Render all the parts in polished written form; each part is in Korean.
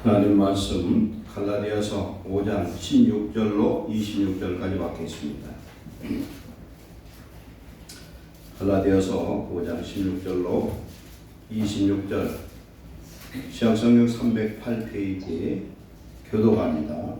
하나님 말씀 갈라디아서 5장 16절로 26절까지 받겠습니다. 갈라디아서 5장 16절로 26절 신약성경 308페이지에 교도갑니다.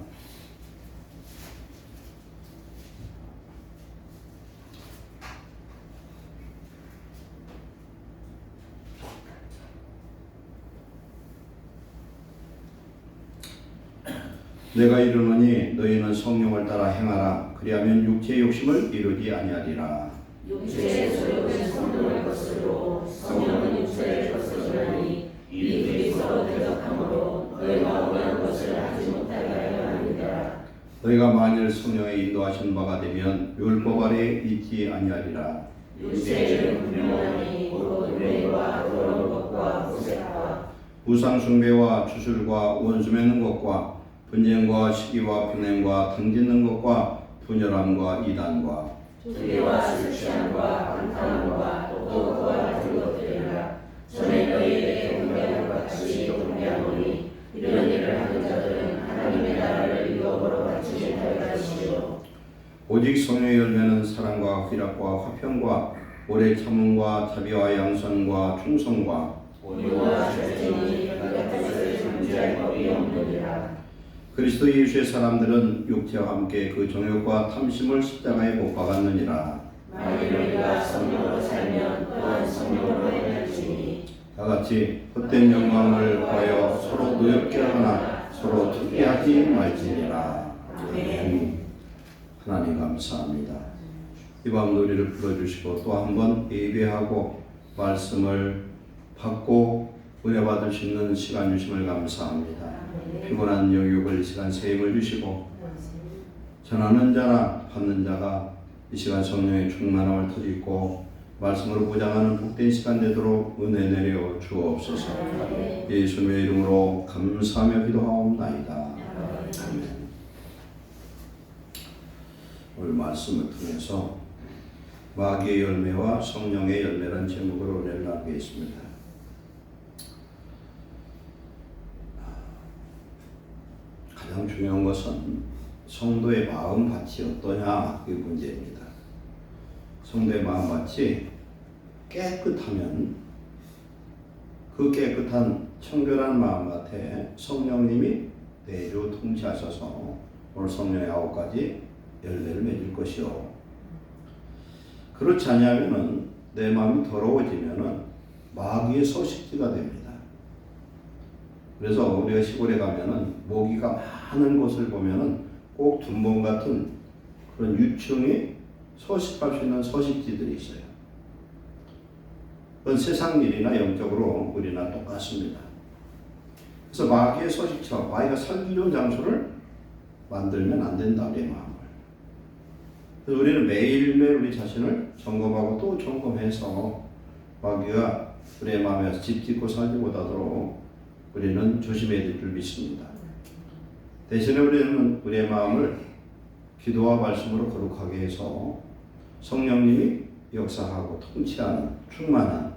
내가 이르노니 너희는 성령을 따라 행하라. 그리하면 육체의 욕심을 이루지 아니하리라. 육체의 소욕은 성령의 것으로 성령은 육체의 것이라니 이 둘이 서로 대적하므로 너희가 원하는 것을 하지 못하게 하려 함이라. 너희가 만일 성령의 인도하신 바가 되면 율법 아래에 있지 아니하리라. 육체는 분명하니 곧 죄와 더러운 것과 부색과 우상 숭배와 주술과 원수 맺는 것과 분쟁과 시기와 분행과 등짓는 것과 분열함과 이단과 투기와 술 취함과 방탕함과 또 그와 같은 것들이라. 전에 너희에게 공개한 것 같이 공개하노니 이런 일을 하는 자들은 하나님의 나라를 유업으로 받지 못할 것이요 오직 성령의 열매는 사랑과 희락과 화평과 오래 참음과 자비와 양선과 충성과 온유와 절제니 이 같은 것을 정죄할 법이 없느니라. 그리스도 예수의 사람들은 육체와 함께 그 정욕과 탐심을 십자가에 못 박았느니라. 만일 우리가 성령으로 살면 또한 성령으로 행할지니 다같이 헛된 영광을 구하여 서로 노엽게 하거나 서로 특기하지 말지니라. 아멘. 하나님 감사합니다. 이 밤 노래를 불러주시고 또 한 번 예배하고 말씀을 받고 은혜 받을 수 있는 시간 주심을 감사합니다. 피곤한 영역을 이 시간 세임을 주시고 전하는 자나 받는 자가 이 시간 성령의 충만함을 터지고 말씀으로 보장하는 복된 시간 되도록 은혜 내려 주옵소서. 예수님의 이름으로 감사하며 기도하옵나이다. 아멘. 오늘 말씀을 통해서 마귀의 열매와 성령의 열매라는 제목으로 은혜를 나누겠습니다. 가장 중요한 것은 성도의 마음밭이 어떠냐 이 문제입니다. 성도의 마음밭이 깨끗하면 그 깨끗한 청결한 마음밭에 성령님이 내주 통치하셔서 오늘 성령의 9가지 열매를 맺을 것이요. 그렇지 않으면 내 마음이 더러워지면 마귀의 서식지가 됩니다. 그래서 우리가 시골에 가면은 모기가 많은 곳을 보면은 꼭 둔봉 같은 그런 유충이 서식할 수 있는 서식지들이 있어요. 그건 세상 일이나 영적으로 우리나 똑같습니다. 그래서 마귀의 서식처, 마귀가 살기 좋은 장소를 만들면 안 된다, 우리의 마음을. 그래서 우리는 매일매일 우리 자신을 점검하고 또 점검해서 마귀가 우리의 마음에서 집 짓고 살지 못하도록 우리는 조심해야 될 줄 믿습니다. 대신에 우리는 우리의 마음을 기도와 말씀으로 거룩하게 해서 성령님이 역사하고 통치하는 충만한,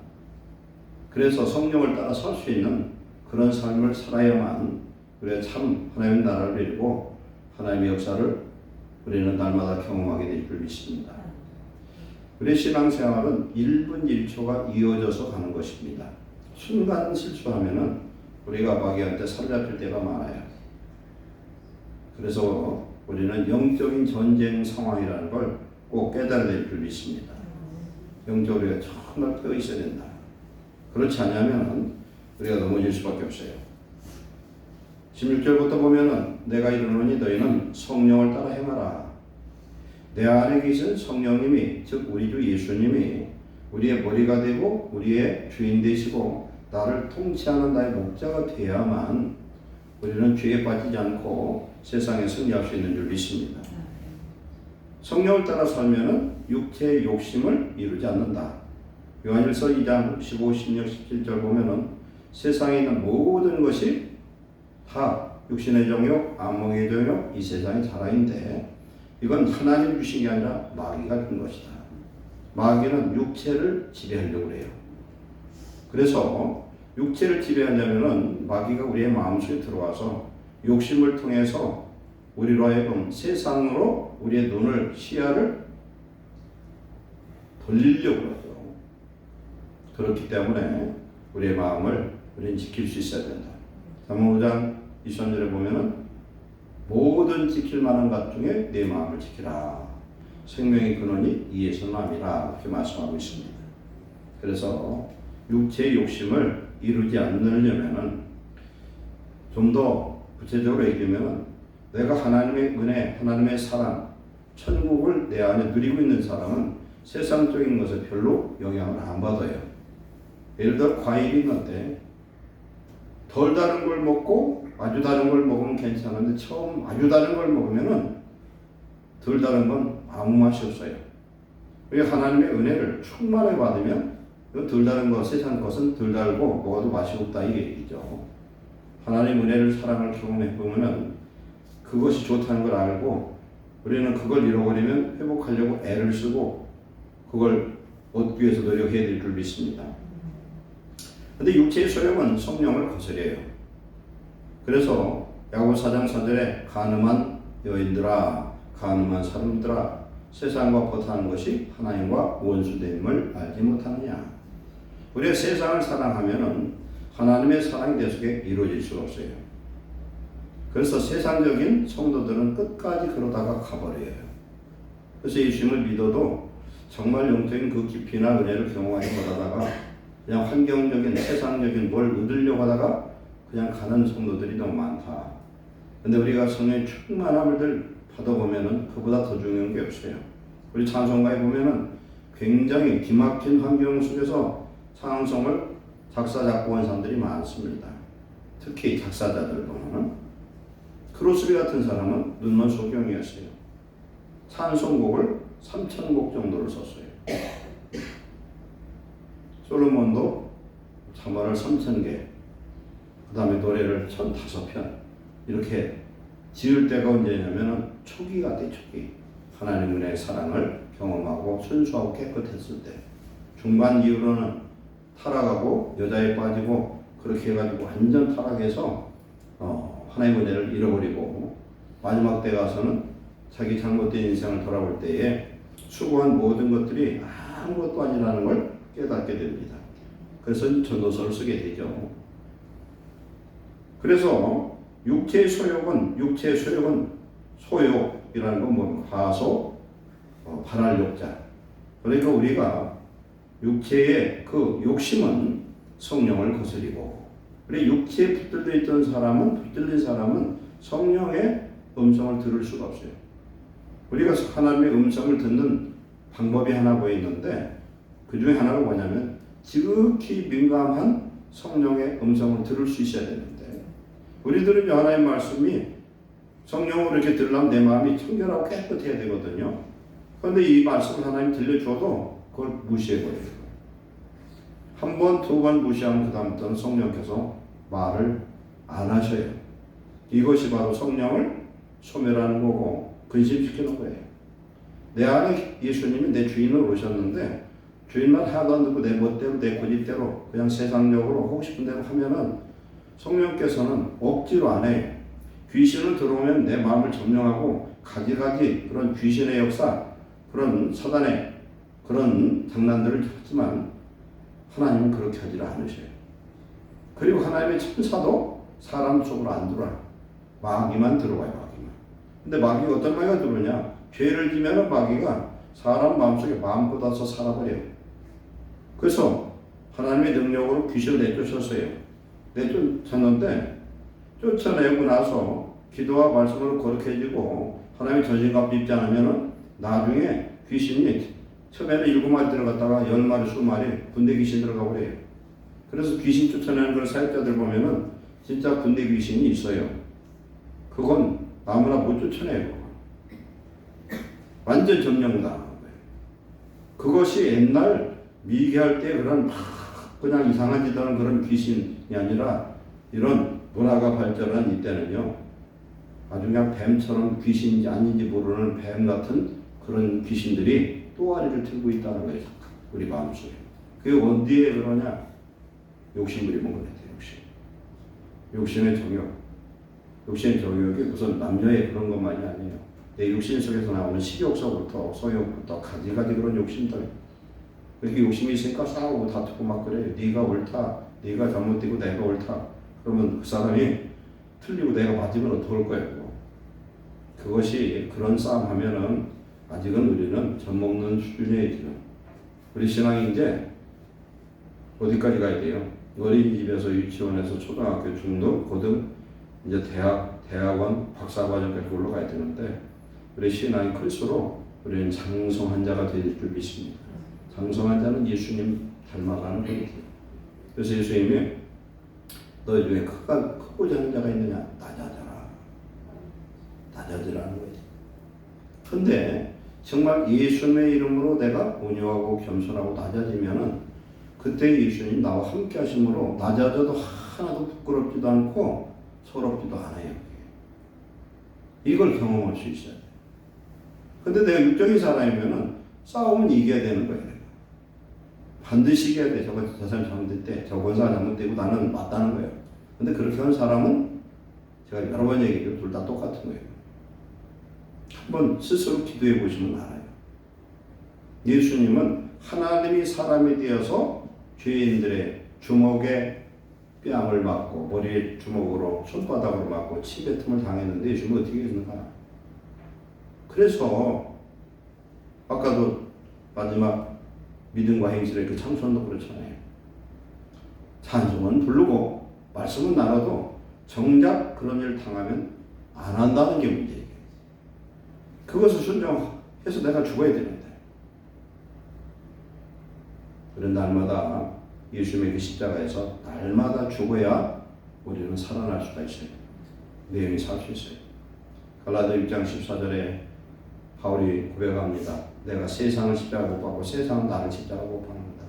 그래서 성령을 따라 설 수 있는 그런 삶을 살아야만 우리가 참 하나님의 나라를 이루고 하나님의 역사를 우리는 날마다 경험하게 될 줄 믿습니다. 우리의 신앙생활은 1분 1초가 이어져서 가는 것입니다. 순간 실수하면은 우리가 마귀한테 사로잡힐 때가 많아요. 그래서 우리는 영적인 전쟁 상황이라는 걸 꼭 깨달아야 될 줄 믿습니다. 영적으로 우리가 정말 깨어 있어야 된다. 그렇지 않으면 우리가 넘어질 수밖에 없어요. 16절부터 보면은 내가 이르노니 너희는 성령을 따라 행하라. 내 안에 계신 성령님이, 즉 우리 주 예수님이 우리의 머리가 되고 우리의 주인 되시고 나를 통치하는 나의 목자가 되어야만 우리는 죄에 빠지지 않고 세상에 승리할 수 있는 줄 믿습니다. 성령을 따라 살면은 육체의 욕심을 이루지 않는다. 요한일서 2장 15, 16, 17절 보면은 세상에 있는 모든 것이 다 육신의 정욕, 안목의 정욕, 이 세상의 자랑인데 이건 하나님 주신 게 아니라 마귀가 준 것이다. 마귀는 육체를 지배하려고 해요. 그래서 육체를 지배하려면은 마귀가 우리의 마음속에 들어와서 욕심을 통해서 우리로 하여금 세상으로 우리의 눈을 시야를 돌리려고 하죠. 그렇기 때문에 우리의 마음을 우리는 지킬 수 있어야 된다. 잠언 5장 23절에 보면은 모든 지킬 만한 것 중에 내 마음을 지키라. 생명의 근원이 이에서 남이라. 이렇게 말씀하고 있습니다. 그래서 육체의 욕심을 이루지 않으려면은 좀 더 구체적으로 얘기하면은 내가 하나님의 은혜, 하나님의 사랑, 천국을 내 안에 누리고 있는 사람은 세상적인 것에 별로 영향을 안 받아요. 예를 들어 과일이 있는데 덜 다른 걸 먹고 아주 다른 걸 먹으면 괜찮은데 처음 아주 다른 걸 먹으면은 덜 다른 건 아무 맛이 없어요. 그러니까 하나님의 은혜를 충만하게 받으면 덜 다른 거, 세상 것은 덜 달고 먹어도 맛이 없다 이 얘기죠. 하나님 은혜를 사랑을 경험해 보면은 그것이 좋다는 걸 알고 우리는 그걸 잃어버리면 회복하려고 애를 쓰고 그걸 얻기 위해서 노력해야 될 줄 믿습니다. 근데 육체의 소욕은 성령을 거스려요. 그래서 야고보 4장 4절에 간음한 여인들아, 간음한 사람들아, 세상과 버타는 것이 하나님과 원수됨을 알지 못하느냐. 우리가 세상을 사랑하면은 하나님의 사랑이 내 속에 이루어질 수가 없어요. 그래서 세상적인 성도들은 끝까지 그러다가 가버려요. 그래서 예수님을 믿어도 정말 영적인 그 깊이나 은혜를 경험하지 못하다가 그냥 환경적인 세상적인 뭘 얻으려고 하다가 그냥 가는 성도들이 너무 많다. 근데 우리가 성령의 충만함을 받아보면은 그보다 더 중요한 게 없어요. 우리 찬송가에 보면은 굉장히 기막힌 환경 속에서 찬송을 작사 작곡한 사람들이 많습니다. 특히 작사자들 보면은 크로스비 같은 사람은 눈먼 소경이었어요. 찬송곡을 3,000곡 정도를 썼어요. 솔로몬도 자문을 3,000개, 그 다음에 노래를 1,005편 이렇게 지을 때가 언제냐면은 초기가 돼, 초기. 하나님 은혜의 사랑을 경험하고 순수하고 깨끗했을 때. 중반 이후로는 타락하고 여자에 빠지고 그렇게 해가지고 완전 타락해서 하나님 은혜를 잃어버리고 마지막 때 가서는 자기 잘못된 인생을 돌아볼 때에 수고한 모든 것들이 아무것도 아니라는 걸 깨닫게 됩니다. 그래서 전도서를 쓰게 되죠. 그래서 육체의 소욕은 소욕이라는 건 뭐 과소, 발할 욕자. 그러니까 우리가 육체의 그 욕심은 성령을 거스리고, 우리 육체에 붙들린 사람은 성령의 음성을 들을 수가 없어요. 우리가 하나님의 음성을 듣는 방법이 하나 보이는데 그 중에 하나가 뭐냐면 지극히 민감한 성령의 음성을 들을 수 있어야 되는데 우리들은 하나님의 말씀이 성령으로 이렇게 들으려면 내 마음이 청결하고 깨끗해야 되거든요. 그런데 이 말씀을 하나님 들려줘도 그걸 무시해버려요. 한 번, 두 번 무시하면 그 다음부터는 성령께서 말을 안 하셔요. 이것이 바로 성령을 소멸하는 거고 근심시키는 거예요. 내 안에 예수님이 내 주인으로 오셨는데 주인만 하도 안 듣고 내 멋대로 내 고집대로 그냥 세상적으로 하고 싶은 대로 하면은 성령께서는 억지로 안 해요. 귀신을 들어오면 내 마음을 점령하고 가지가지 그런 귀신의 역사, 그런 사단의 그런 장난들을 하지만 하나님은 그렇게 하지 않으셔요. 그리고 하나님의 천사도 사람 속으로 안 들어와요. 마귀만 들어와요, 마귀만. 근데 마귀가 어떤 마귀가 들어오냐? 죄를 지면은 마귀가 사람 마음속에 마음 꽂아서 살아버려요. 그래서 하나님의 능력으로 귀신을 내쫓았어요. 내쫓았는데 쫓아내고 나서 기도와 말씀으로 거룩해지고 하나님의 전신갑주 입지 않으면은 나중에 귀신이 처음에는 7마리 들어갔다가 10마리, 20마리 군대 귀신 들어가 버려요. 그래서 귀신 쫓아내는 그런 사역자들 보면은 진짜 군대 귀신이 있어요. 그건 아무나 못 쫓아내요. 완전 점령당하는 거예요. 그것이 옛날 미개할 때 그런 그냥 이상한 짓 하는 그런 귀신이 아니라 이런 문화가 발전한 이때는요, 아주 그냥 뱀처럼 귀신인지 아닌지 모르는 뱀 같은 그런 귀신들이 또아리를 들고 있다는 거예요. 우리 마음속에. 그게 어디에 그러냐? 욕심 부리면 그래요. 욕심의 정욕. 욕심의 정욕이 무슨 남녀의 그런 것만이 아니에요. 내 육신 속에서 나오는 식욕서부터 소욕부터 가지가지 그런 욕심들. 그렇게 욕심이 있으니까 싸우고 다투고 막 그래요. 네가 옳다. 네가 잘못되고 내가 옳다. 그러면 그 사람이 틀리고 내가 맞으면 어떡할 거예요. 그것이 그런 싸움 하면은 아직은 우리는 젖먹는 수준이에요. 지금. 우리 신앙이 이제 어디까지 가야 돼요? 어린이집에서 유치원에서 초등학교 중등 고등 이제 대학원 박사과정까지 올라가야 되는데 우리 신앙이 클수록 우리는 장성한 자가 될 줄 믿습니다. 장성한 자는 예수님 닮아가는 거예요. 그래서 예수님이 너 중에 크고자 하는 자가 있느냐? 낮아지라는 거예요. 근데 정말 예수님의 이름으로 내가 온유하고 겸손하고 낮아지면은 그때 예수님 나와 함께 하심으로 낮아져도 하나도 부끄럽지도 않고 서럽지도 않아요. 이걸 경험할 수 있어야 돼요. 근데 내가 육적인 사람이면은 싸우면 이겨야 되는 거예요. 반드시 이겨야 돼. 저 사람 잘못됐대. 저 권사가 잘못되고 나는 맞다는 거예요. 근데 그렇게 하는 사람은 제가 여러 번 얘기해도 둘 다 똑같은 거예요. 한번 스스로 기도해 보시면 알아요. 예수님은 하나님이 사람이 되어서 죄인들의 주먹에 뺨을 맞고 머리에 주먹으로 손바닥으로 맞고 침뱉음을 당했는데 예수님은 어떻게 했는가? 그래서 아까도 마지막 믿음과 행실의 그 참선도 그렇잖아요. 찬송은 부르고 말씀은 나눠도 정작 그런 일을 당하면 안 한다는 게 문제예요. 그것을 순종해서 내가 죽어야 되는데 그런 날마다 예수님의 그 십자가에서 날마다 죽어야 우리는 살아날 수가 있어요. 내 영이 살 수 있어요. 갈라디아 6장 14절에 바울이 고백합니다. 내가 세상을 십자가 못 박고 세상은 나를 십자가 못 박는다.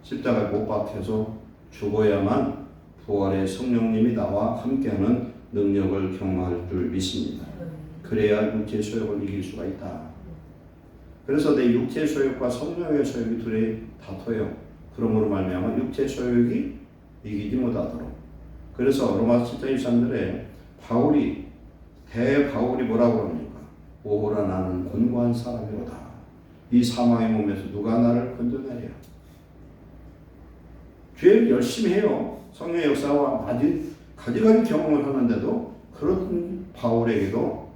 십자가에 못 박혀서 죽어야만 부활의 성령님이 나와 함께하는 능력을 경험할 줄 믿습니다. 그래야 육체의 소욕을 이길 수가 있다. 그래서 내 육체의 소욕과 성령의 소욕이 둘이 다퉈요. 그러므로 말미암아 육체의 소욕이 이기지 못하도록. 그래서 로마서 7장 23절에 대바울이 뭐라고 합니까? 오호라 나는 곤고한 사람이로다. 이 사망의 몸에서 누가 나를 건져내랴. 죄를 열심히 해요. 성령의 역사와 가지가지 경험을 하는데도 그런 바울에게도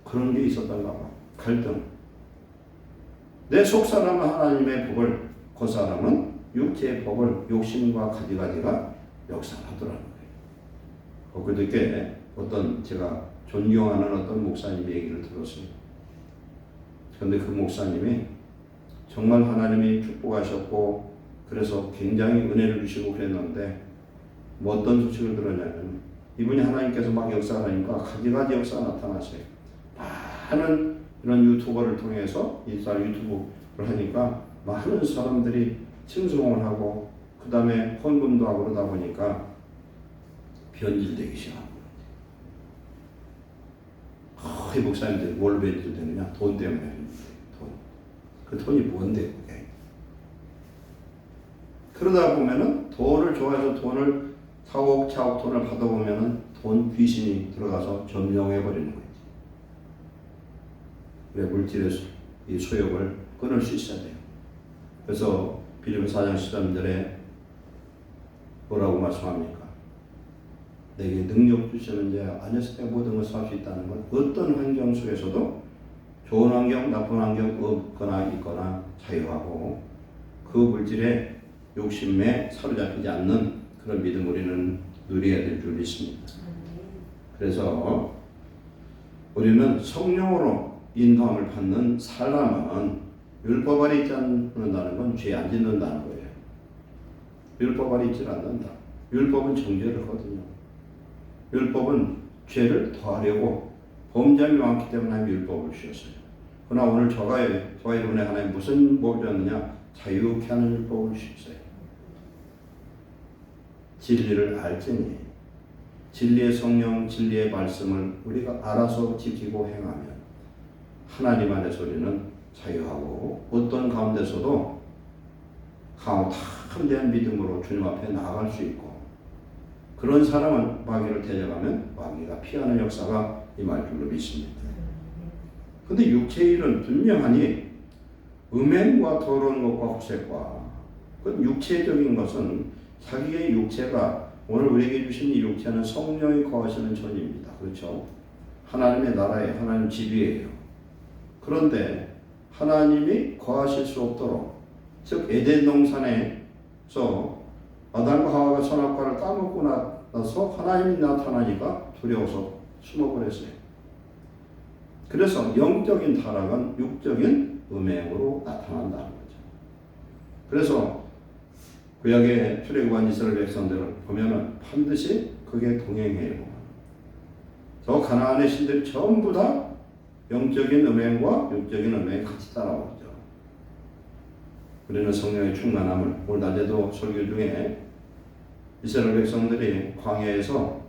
그런 게 있었던가 봐. 갈등. 내 속사람은 하나님의 법을, 그 사람은 육체의 법을 욕심과 가지가지가 역사하더라는 거예요. 그저께 어떤 제가 존경하는 어떤 목사님의 얘기를 들었어요. 그런데 그 목사님이 정말 하나님이 축복하셨고 그래서 굉장히 은혜를 주시고 그랬는데 뭐 어떤 소식을 들었냐면 이분이 하나님께서 막 역사하니까 가지가지 역사가 나타났어요. 많은 이런 유튜버를 통해서 인스타 유튜브를 하니까 많은 사람들이 칭송을 하고 그 다음에 헌금도 하고 그러다 보니까 변질되기 시작한 거예요. 이 목사님들이 뭘로 변질되느냐? 돈 때문에. 돈. 그 돈이 뭔데 그게? 그러다 보면은 돈을 좋아해서 돈을 차곡차곡 돈을 받아보면은 돈 귀신이 들어가서 점령해 버리는 거예요. 왜 물질의 이 소욕을 끊을 수 있어야 돼요. 그래서 빌립보서 4장 13절에 뭐라고 말씀합니까? 내게 능력 주시는 자 안에서 내가 모든 것을 할 수 있다는 건 어떤 환경 속에서도 좋은 환경, 나쁜 환경 없거나 있거나 자유하고 그 물질의 욕심에 사로잡히지 않는 그런 믿음 우리는 누려야 될 줄 믿습니다. 그래서 우리는 성령으로 인도함을 받는 사람은 율법 아래 있지 않는다는 건 죄 안 짓는다는 거예요. 율법 아래 있지 않는다. 율법은 정죄를 하거든요. 율법은 죄를 더하려고 범죄함이 많기 때문에 하나님 율법을 주셨어요. 그러나 오늘 저와 여러분의 하나님 무슨 법을 줬느냐? 자유케 하는 율법을 주셨어요. 진리를 알지니 진리의 성령, 진리의 말씀을 우리가 알아서 지키고 행하면 하나님 안에서 우리는 자유하고 어떤 가운데서도 강하고 담대한 믿음으로 주님 앞에 나아갈 수 있고, 그런 사람은 마귀를 데려가면 마귀가 피하는 역사가 임할 줄로 믿습니다. 근데 육체의 일은 분명하니 음행과 더러운 것과 후색과, 그 육체적인 것은 자기의 육체가, 오늘 우리에게 주신 이 육체는 성령이 거하시는 존입니다. 그렇죠? 하나님의 나라에 하나님 집이에요. 그런데 하나님이 거하실 수 없도록, 즉 에덴 동산에서 아담과 하와가 선악과를 따먹고 나서 하나님이 나타나니까 두려워서 숨어버렸어요. 그래서 영적인 타락은 육적인 음행으로 나타난다는 거죠. 그래서 구약의 출애굽한 이스라엘 백성들을 보면은 반드시 그게 동행해요. 저 가나안의 신들이 전부 다 영적인 음행과 육적인 음행이 같이 따라오죠. 우리는 성령의 충만함을, 오늘 낮에도 설교 중에 이스라엘 백성들이 광야에서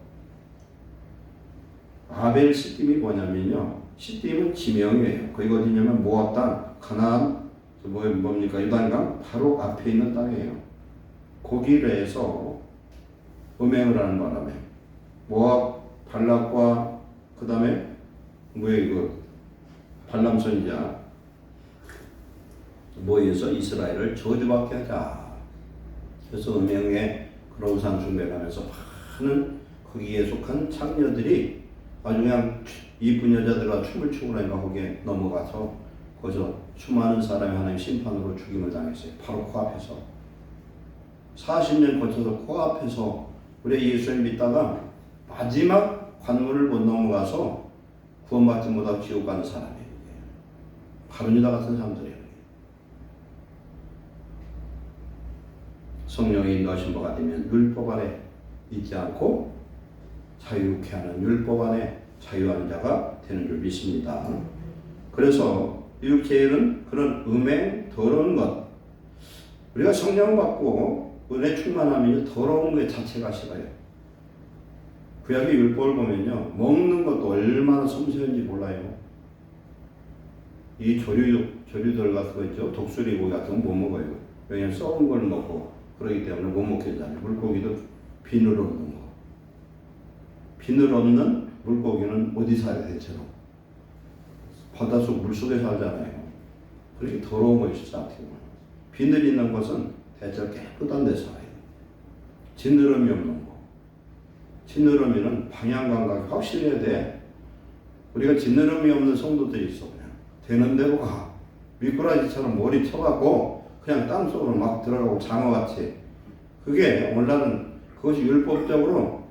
아벨 시딤이 뭐냐면요, 시딤은 지명이에요. 거기가 어디냐면 모압 땅, 가나안, 뭡니까, 유단강 바로 앞에 있는 땅이에요. 거기에서 음행을 하는 바람에 모압 발락과 그 다음에 발람 선지자 모여서 이스라엘을 저주받게 하자. 그래서 음행에 그런 우상 숭배를 하면서 많은 거기에 속한 창녀들이 아주 그냥 이쁜 여자들과 춤을 추고 나니까 거기에 넘어가서 거기서 수많은 사람이 하나님 심판으로 죽임을 당했어요. 바로 코앞에서 40년 거쳐서 코앞에서 우리 예수님 믿다가 마지막 관문을 못 넘어가서 구원받지 못하고 지옥 가는 사람이에요. 바로 유다 같은 사람들이에요. 성령이 인도하신 바가 되면 율법 안에 있지 않고 자유케 하는 율법 안에 자유한 자가 되는 줄 믿습니다. 그래서 육체에는 그런 음행, 더러운 것, 우리가 성령 받고 은혜 충만하면 더러운 것 자체가 싫어요. 구약의 율법을 보면요, 먹는 것도 얼마나 섬세한지 몰라요. 이 조류들 같은 거 있죠, 독수리 고기 같은 거 못 먹어요. 왜냐하면 썩은 걸 먹고 그러기 때문에 못 먹게 되잖아요. 물고기도 비늘 없는 거. 비늘 없는 물고기는 어디 살아요, 대체로? 바닷속 물속에 살잖아요. 그렇게 더러운 거 있지 않고. 비늘 있는 것은 대체로 깨끗한 데 살아요. 지느러미 없는 거. 지느러미는 방향 감각이 확실해야 돼. 우리가 지느러미 없는 성도들이 있어. 그냥 되는 대로 가. 미꾸라지처럼 머리 쳐갖고 그냥 땅속으로 막 들어가고 장어같이. 그게 원래는 그것이 율법적으로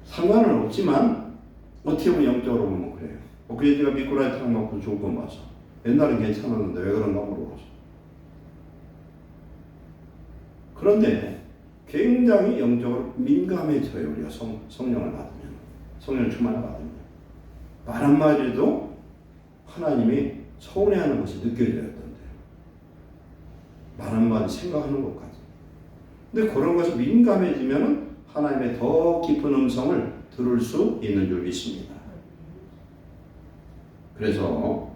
상관은 없지만 어떻게 보면 영적으로 보면 그래요. 그게 제가 미꾸라지 탕 먹고 죽을 건 맞아. 옛날엔 괜찮았는데 왜 그런가 물어봤어. 그런데 굉장히 영적으로 민감해져요. 우리가 성령을 받으면, 성령 충만을 받으면 말 한마디도 하나님이 서운해하는 것이 느껴져야 된대요. 말 한마디 생각하는 것까지. 근데 그런 것이 민감해지면 하나님의 더 깊은 음성을 들을 수 있는 줄 믿습니다. 그래서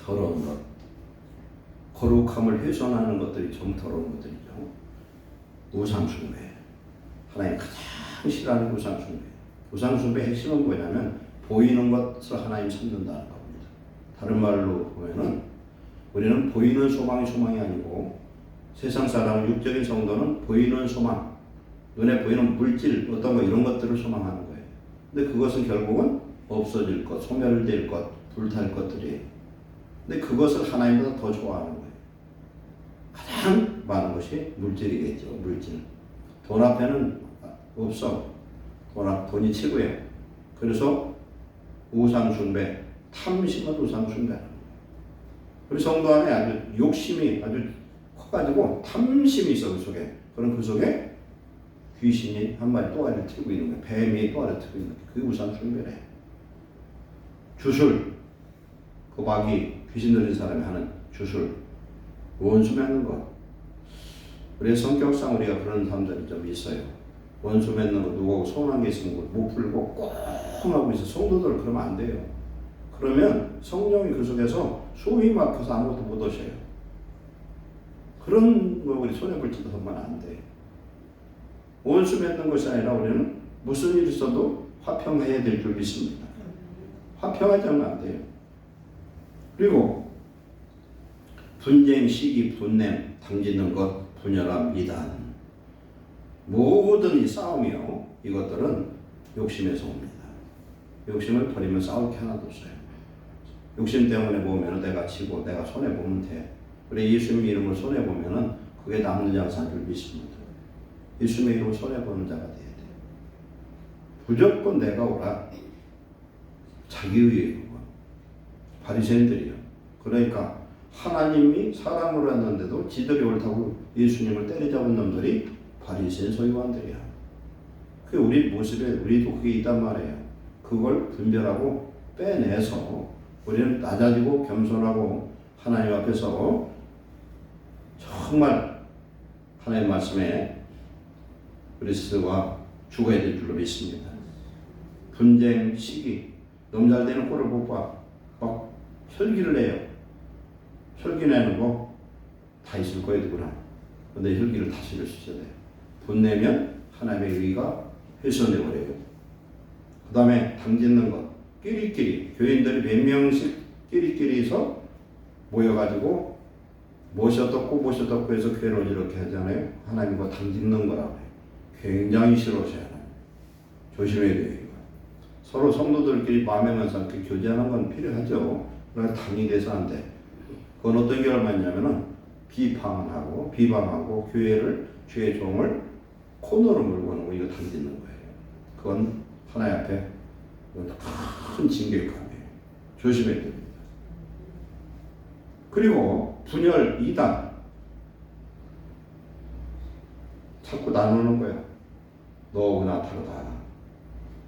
더러운 것, 거룩함을 훼손하는 것들이 좀 더러운 것들이죠. 우상숭배, 하나님 가장 싫어하는 우상숭배. 우상숭배의 핵심은 뭐냐면 보이는 것을 하나님 삼는다는 겁니다. 다른 말로 보면은 우리는 보이는 소망이 아니고, 세상 사람 육적인 성도는 보이는 소망, 눈에 보이는 물질 어떤 거 이런 것들을 소망하는 거예요. 근데 그것은 결국은 없어질 것, 소멸될 것, 불탈 것들이에요. 근데 그것을 하나님보다 더 좋아하는 거예요. 가장 많은 것이 물질이겠죠. 물질. 돈 앞에는 없어. 돈이 최고예요. 그래서 우상숭배, 탐심은 우상숭배라는 거예요. 우리 성도 안에 아주 욕심이 아주 커가지고 탐심이 있어. 그 속에. 그럼 그 속에 귀신이 한 마리 또아리를 틀고 있는 거예요. 뱀이 또아리를 틀고 있는 거예요. 그게 우상숭배래요. 주술, 그 마귀, 귀신 들린 사람이 하는 주술, 원수 맺는 것. 우리의 성격상 우리가 그런 사람들이 좀 있어요. 원수 맺는 거, 누구하고 서운한 게 있으면 못 풀고 꼭 하고 있어. 성도들 그러면 안 돼요. 그러면 성령이 그 속에서 소위 막혀서 아무것도 못 오셔요. 그런 거 우리 손해볼 짓도 하면 안 돼요. 원수 맺는 것이 아니라 우리는 무슨 일이 있어도 화평해야 될 줄 믿습니다. 화평하지 않으면 안 돼요. 그리고 분쟁, 시기, 분냄, 당짓는 것, 분열함, 이단, 모든 이 싸움이요, 이것들은 욕심에서 옵니다. 욕심을 버리면 싸울 게 하나도 없어요. 욕심 때문에 보면 내가 지고 내가 손해보면 돼. 우리 예수님 이름을 손해보면 그게 남는 장사인 줄 믿습니다. 예수님의 이름을 손해보는 자가 돼야 돼. 무조건 내가 오라. 자기의예요. 바리새인들이요. 그러니까 하나님이 사람으로 했는데도 지들이 옳다고 예수님을 때려잡은 놈들이 바리새인 서기관들이야. 그 우리 모습에 우리도 그게 있단 말이에요. 그걸 분별하고 빼내서 우리는 낮아지고 겸손하고 하나님 앞에서 정말 하나님 말씀에 우리 스스로가 죽어야 될 줄로 믿습니다. 분쟁, 시기, 너무 잘 되는 꼴을 못 봐. 막 혈기를 내요. 혈기 내는 거 다 있을 거예요, 누구나. 근데 혈기를 다스릴 수 있어야 돼요. 분내면 하나님의 의가 훼손되어버려요. 그 다음에 당짓는 것, 끼리끼리, 교인들이 몇 명씩 끼리끼리서 모여가지고 못이 어떻고 해서 교회를 이렇게 하잖아요. 하나님과 당짓는 거라고 해요. 굉장히 싫어하셔요. 조심해야 돼요. 서로 성도들끼리 마음에 맞지 않게 교제하는 건 필요하죠. 그러나 당이 돼서 안 돼. 그건 어떤 결과가 있냐면은 비방하고 교회를, 주의 종을 코너로 몰고 오는 거, 이거 당짓는 거예요. 그건 하나님 앞에 큰 징계감이에요. 조심해야 됩니다. 그리고 분열, 이단. 자꾸 나누는 거예요. 너구나 다르다.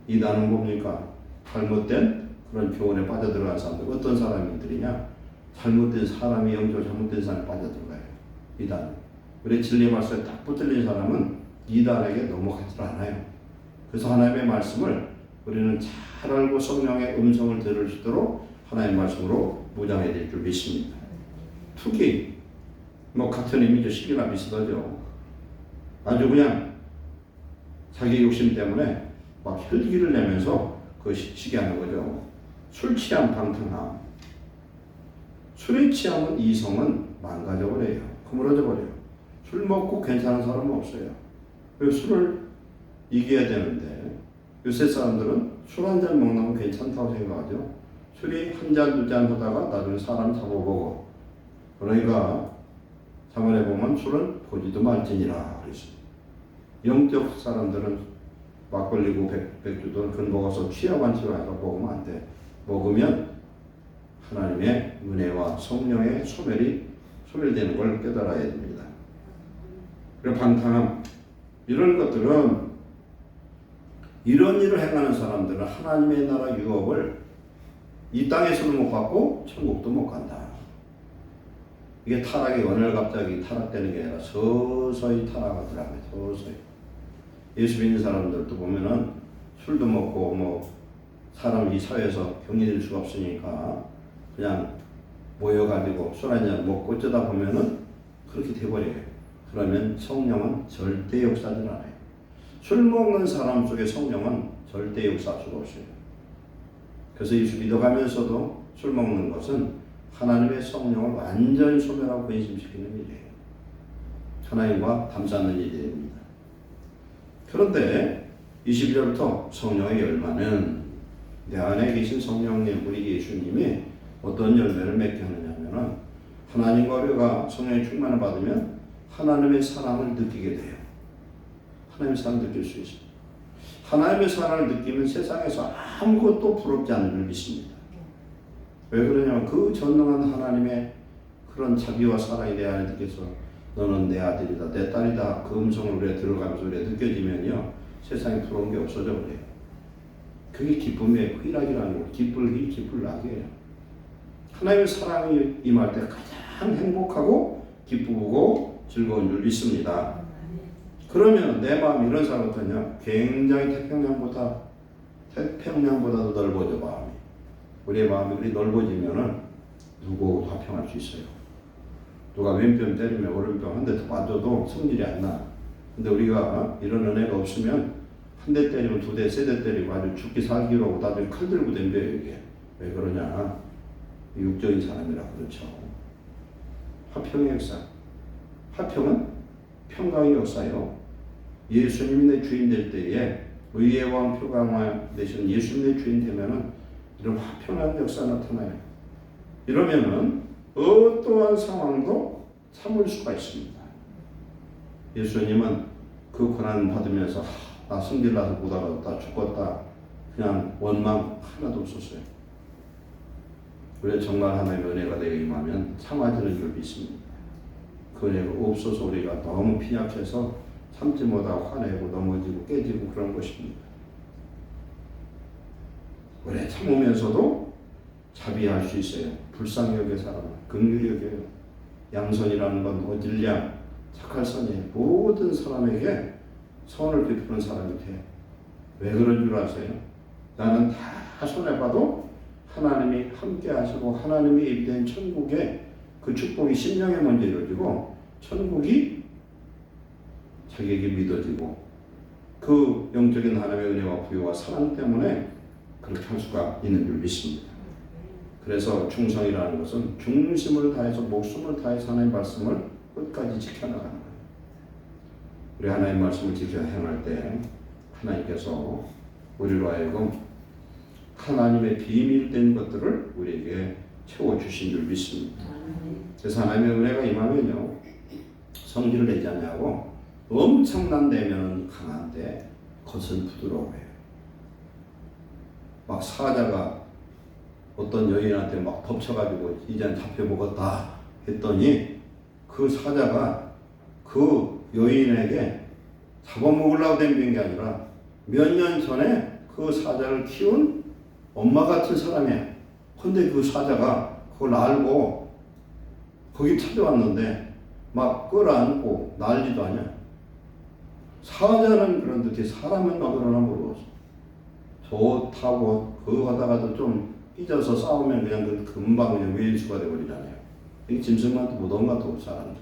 이단은 뭡니까? 잘못된 그런 교훈에 빠져들어간 사람들. 어떤 사람들이냐? 잘못된 사람이 영적으로 잘못된 사람에 빠져들어가요. 이단. 우리 진리 말씀에 딱 붙들린 사람은 이단에게 넘어가지 않아요. 그래서 하나님의 말씀을 우리는 잘 알고 성령의 음성을 들을 수 있도록 하나님의 말씀으로 무장해야 될 줄 믿습니다. 투기. 같은 의미죠. 시기나 비슷하죠. 아주 그냥 자기 욕심 때문에 막 혈기를 내면서 그 시기하는 거죠. 술 취함, 방탕함. 술에 취하면 이성은 망가져버려요. 허물어져버려요. 술 먹고 괜찮은 사람은 없어요. 왜 술을 이겨야 되는데 요새 사람들은 술 한 잔 먹는 건 괜찮다고 생각하죠. 술이 한 잔, 두 잔 하다가 나중에 사람 잡아보고, 그러니까 자문해 보면 술은 보지도 말지니라 그랬어요. 영적 사람들은 막걸리고 백주도 그건 먹어서 취하고 치료해서 먹으면 안 돼. 먹으면 하나님의 은혜와 성령의 소멸되는 걸 깨달아야 됩니다. 그리고 방탕함, 이런 것들은, 이런 일을 행하는 사람들은 하나님의 나라 유업을 이 땅에서도 못 받고 천국도 못 간다. 이게 타락이 오늘 갑자기 타락되는 게 아니라 서서히 타락하더라고요. 서서히. 예수 믿는 사람들도 보면은 술도 먹고 사람 이 사회에서 격리될 수가 없으니까 그냥 모여가지고 술 한잔 먹고 어쩌다 보면은 그렇게 돼버려요. 그러면 성령은 절대 역사하지 않아요. 술 먹는 사람 속에 성령은 절대 역사할 수가 없어요. 그래서 예수 믿어가면서도 술 먹는 것은 하나님의 성령을 완전히 소멸하고 근심시키는 일이에요. 하나님과 담쌓는 일입니다. 그런데 22절부터 성령의 열매는 내 안에 계신 성령님, 우리 예수님이 어떤 열매를 맺게 하느냐면은 하나님과 우리가 성령의 충만을 받으면 하나님의 사랑을 느끼게 돼요. 하나님의 사랑을 느낄 수 있습니다. 하나님의 사랑을 느끼면 세상에서 아무것도 부럽지 않은 줄 믿습니다. 왜 그러냐면 그 전능한 하나님의 그런 자비와 사랑이 내 안에 느껴서 너는 내 아들이다, 내 딸이다, 그 음성을 우리가 들어가면서 우리가 느껴지면요, 세상에 부러운 게 없어져 버려요. 그게 기쁨의 희락이라는 거예요. 기쁠 낙이에요. 하나님의 사랑이 임할 때 가장 행복하고 기쁘고 즐거운 줄 믿습니다. 그러면 내 마음이 이런 사람 같으냐? 굉장히 태평양보다도 넓어져, 마음이. 우리의 마음이 그리 넓어지면은 누구하고도 화평할 수 있어요. 누가 왼편 때리면 오른편 한 대 더 맞아도 성질이 안 나. 근데 우리가 이런 은혜가 없으면 한 대 때리면 두 대, 세 대 때리고 아주 죽기 살기로 하고 나중에 칼 들고 덤벼요 이게. 왜 그러냐? 육적인 사람이라 그렇죠. 화평의 역사. 화평은 평강의 역사요. 예수님이 내 주인 될 때에 의의 왕 평강왕 되신 예수님 내 주인 되면은 이런 화평한 역사 나타나요. 이러면은 어떠한 상황도 참을 수가 있습니다. 예수님은 그 고난 받으면서 나 성질나서 못 알아듣다 죽었다 그냥 원망 하나도 없었어요. 우리가 정말 하나님의 은혜가 내게 임하면 참아지는 줄 믿습니다. 그 은혜가 없어서 우리가 너무 빈약해서 참지 못하고 화내고 넘어지고 깨지고 그런 것입니다. 오래 참으면서도 자비할 수 있어요. 불쌍히 여겨 사람은 긍휼히 여겨요. 양선이라는 건 어질량, 착할 선이 모든 사람에게 선을 베푸는 사람이 돼. 왜 그런 줄 아세요? 나는 다 손해봐도 하나님이 함께 하시고 하나님이 입된 천국에 그 축복이 심령에 먼저 이루어지고 천국이 자기에게 믿어지고 그 영적인 하나님의 은혜와 부여와 사랑 때문에 그렇게 할 수가 있는 줄 믿습니다. 그래서 충성이라는 것은 중심을 다해서 목숨을 다해서 하나님의 말씀을 끝까지 지켜나가는 거예요. 우리 하나님의 말씀을 지켜 행할 때 하나님께서 우리로 하여금 하나님의 비밀된 것들을 우리에게 채워주신 줄 믿습니다. 그래서 하나님의 은혜가 임하면요 성질을 내지 않냐고 엄청난 데면 강한데 겉은 부드러워요. 막 사자가 어떤 여인한테 막 덮쳐가지고 이젠 잡혀 먹었다 했더니 그 사자가 그 여인에게 잡아먹으려고 된 게 아니라 몇 년 전에 그 사자를 키운 엄마 같은 사람이에요. 근데 그 사자가 그걸 알고 거기 찾아왔는데 막 끌어안고 난리도 아니야. 사자는 그런데 사람은 막 그러나 모르겠어. 좋다고 그거 하다가도 좀 삐져서 싸우면 그냥 금방 그냥 외인수가 되어버리잖아요. 이게 짐승만도 무덤 같고 사람들이.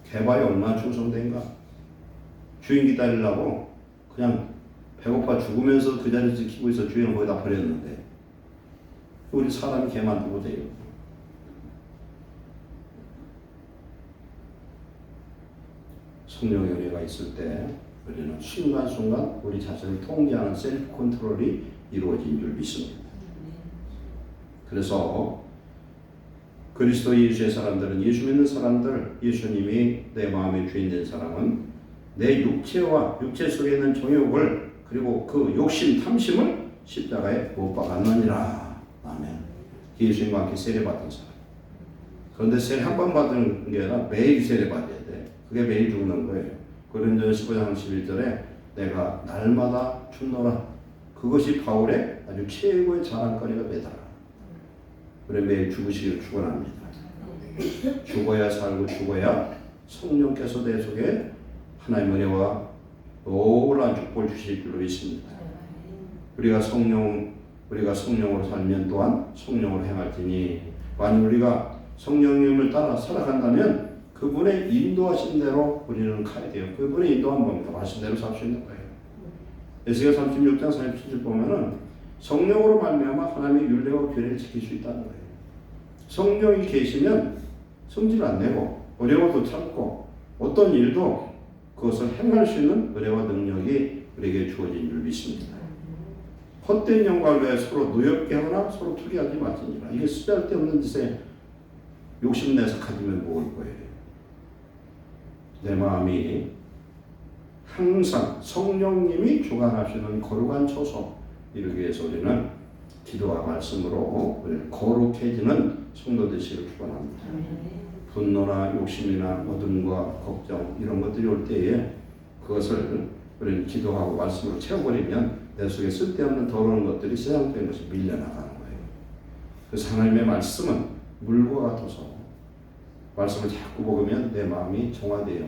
개봐야 얼마나 충성된가. 주인 기다리려고 그냥 배고파 죽으면서 그 자리에서 지키고 있어. 주인은 거기다 버렸는데 우리 사람이 개만 두고 돼요. 성령의 은혜가 있을 때 우리는 순간순간 우리 자신을 통제하는 셀프 컨트롤이 이루어진 줄 믿습니다. 그래서 그리스도 예수의 사람들은 예수 믿는 사람들 예수님이 내 마음의 주인 된 사람은 내 육체와 육체 속에 있는 정욕을 그리고 그 욕심 탐심을 십자가에 못 박았느니라. 아멘. 예수님과 함께 세례받은 사람. 그런데 세례 한 번 받은 게 아니라 매일 세례받아야 돼. 그게 매일 죽는 거예요. 고린도전서 15장 11절에 내가 날마다 죽노라. 그것이 바울의 아주 최고의 자랑거리가 되더라. 그래 매일 죽으시기를 축원합니다. 죽어야 살고 죽어야 성령께서 내 속에 하나님의 은혜와 놀라운 축복을 주실 줄로 믿습니다. 우리가 성령으로 살면 또한 성령으로 행할지니 만약 우리가 성령님을 따라 살아간다면 그분의 인도하신 대로 우리는 가야 돼요. 그분의 인도한 뭡니까? 말씀대로 살 수 있는 거예요. 에스겔 36장 37절 보면은 성령으로 말미암아 하나님의 율례와 규례를 지킬 수 있다는 거예요. 성령이 계시면 성질 안 내고 어려워도 참고 어떤 일도 그것을 행할 수 있는 은혜와 능력이 우리에게 주어진 줄 믿습니다. 헛된 영광을 위해 서로 노엽게 하거나 서로 투기하지 말지니라. 이게 쓰잘데없는 짓에 욕심내서 가지면 먹을 거예요. 내 마음이 항상 성령님이 주관하시는 거룩한 처소 이루기 위해서 우리는 기도와 말씀으로 우리를 거룩해지는 성도 되시기를 축원합니다. 분노나 욕심이나 어둠과 걱정 이런 것들이 올 때에 그것을 우리는 기도하고 말씀으로 채워버리면 내 속에 쓸데없는 더러운 것들이 세상적인 것이 밀려나가는 거예요. 그래서 하나님의 말씀은 물과 같아서 말씀을 자꾸 먹으면 내 마음이 정화돼요.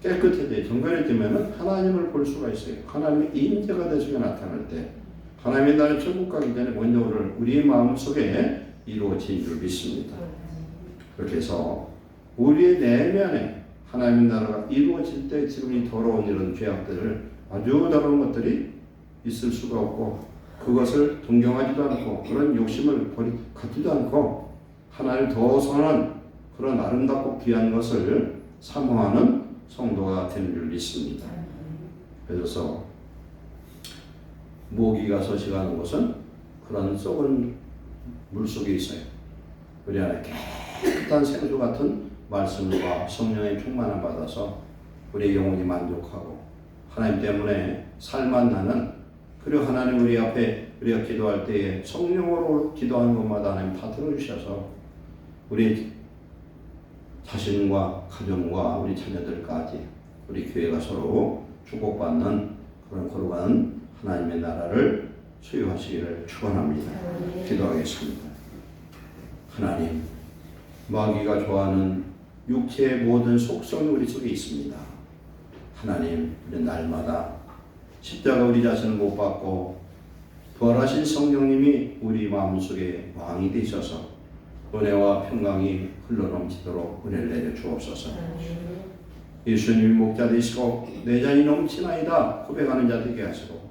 깨끗해져요. 정결해지면 하나님을 볼 수가 있어요. 하나님의 임재가 내 속에 나타날 때 하나님의 나라에 천국 가기 전에 먼저 우리의 마음 속에 이루어진 줄 믿습니다. 그렇게 해서 우리의 내면에 하나님의 나라가 이루어질 때 지금 이 더러운 이런 죄악들을 아주 더러운 것들이 있을 수가 없고 그것을 동경하지도 않고 그런 욕심을 갖지도 않고 하나님을 더 선한 그런 아름답고 귀한 것을 사모하는 성도가 되는 줄 믿습니다. 그래서 모기가 서식하는 곳은 그런 썩은 물속에 있어요. 우리 안에 깨끗한 생수 같은 말씀과 성령의 충만함 받아서 우리의 영혼이 만족하고 하나님 때문에 살만 나는, 그리고 하나님 우리 앞에 우리가 기도할 때에 성령으로 기도하는 것마다 하나님 다 들어주셔서 우리 자신과 가정과 우리 자녀들까지 우리 교회가 서로 축복받는 그런 거룩한 하나님의 나라를 소유하시기를 축원합니다. 기도하겠습니다. 하나님, 마귀가 좋아하는 육체의 모든 속성이 우리 속에 있습니다. 하나님, 우리 날마다 십자가 우리 자신을 못 받고 부활하신 성령님이 우리 마음속에 왕이 되셔서 은혜와 평강이 흘러넘치도록 은혜를 내려 주옵소서. 예수님이 목자 되시고 내 잔이 넘치나이다 고백하는 자 되게 하시고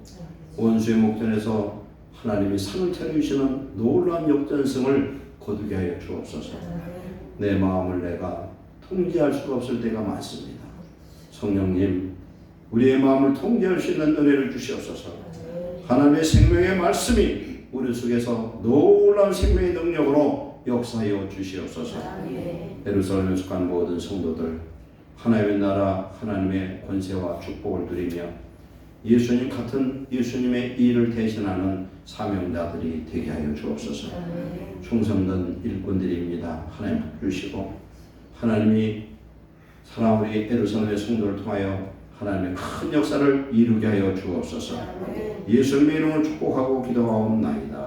원수의 목전에서 하나님이 상을 차려주시는 놀라운 역전승을 거두게 하여 주옵소서. 내 마음을 내가 통제할 수가 없을 때가 많습니다. 성령님, 우리의 마음을 통제할 수 있는 은혜를 주시옵소서. 하나님의 생명의 말씀이 우리 속에서 놀라운 생명의 능력으로 역사하여 주시옵소서. 예루살렘에 속한 모든 성도들 하나님의 나라, 하나님의 권세와 축복을 누리며 예수님 같은 예수님의 일을 대신하는 사명자들이 되게 하여 주옵소서. 충성된 일꾼들입니다. 하나님 주시고 하나님이 사랑 우리 예루살렘의 성도를 통하여 하나님의 큰 역사를 이루게 하여 주옵소서. 예수님의 이름을 축복하고 기도하옵나이다.